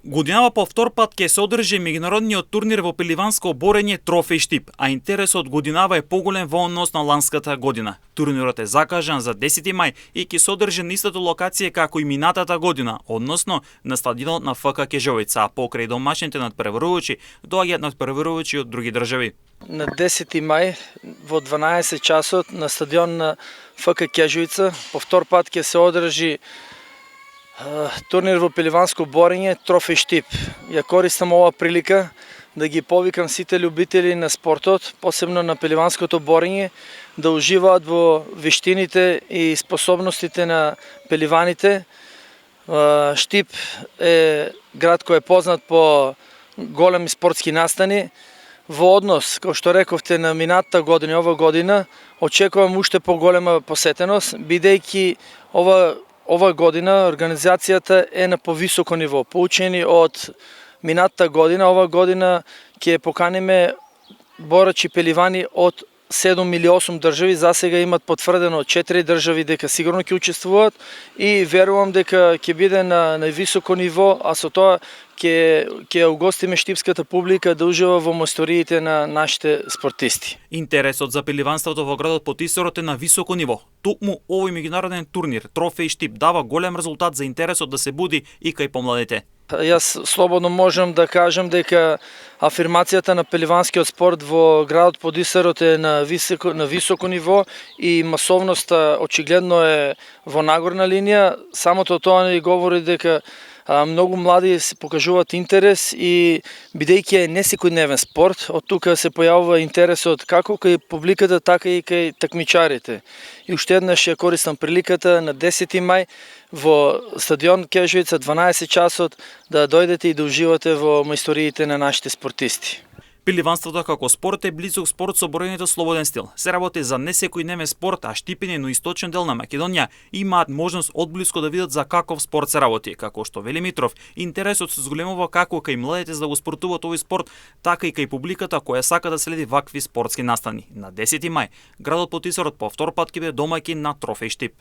Годинава по втор пат ќе се одржи меѓународниот турнир во пеливанско борење Трофеј Штип, а интересот годинава е поголем во однос на ланската година. Турнирот е закажан за 10 мај и ќе се одржи на истата локација како и минатата година, односно на стадионот на ФК Кежовица, а покрај домашните надпреварувачи доаѓаат надпреварувачи од други држави. На 10 мај во 12 часот на стадион на ФК Кежовица по втор пат ќе се одржи турнир во пеливанско борење Трофеј Штип. Ја користам ова прилика да ги повикам сите љубители на спортот, посебно на пеливанското борење, да уживаат во вештините и способностите на пеливаните. Штип е град кој е познат по големи спортски настани. Во однос, како што рековте, на минатата година и ова година, очекувам уште поголема посетеност, бидејќи ова година организацијата е на повисоко ниво. Поучени од минатата година, ова година ќе поканиме борачи пеливани од 7 или 8 држави. За сега имат потврдено 4 држави дека сигурно ќе учествуваат и верувам дека ќе биде на највисоко ниво, а со тоа ќе угостиме штипската публика да ужива во мајсториите на нашите спортисти. Интересот за пеливанството во градот Потисарот е на високо ниво. Токму овој меѓународен турнир Трофеј Штип дава голем резултат за интересот да се буди и кај помладите. Јас слободно можам да кажам дека афирмацијата на пеливанскиот спорт во градот Потисарот е на високо ниво и масовноста очигледно е во нагорна линија. Самото тоа ни говори дека многу млади се покажуваат интерес и бидејќи е несекојдневен спорт, од тука се појавува интересот како кај публиката, така и кај такмичарите. И уште еднаш ја користам приликата на 10 мај во стадион Кежовица 12 часот да дојдете и да уживате во мајсториите на нашите спортисти. Пеливанството како спорт е близок спорт со бројните слободен стил. Се работи за несекојдневен спорт, а Штипини но источен дел на Македонија имаат можност одблиско да видат за каков спорт се работи. Како што вели Митров, интересот се зголемува како кај младите за да го спортуваат овој спорт, така и кај публиката која сака да следи вакви спортски настани. На 10 мај, градот Потисарот по втор пат ќе биде домаќин на Трофеј Штип.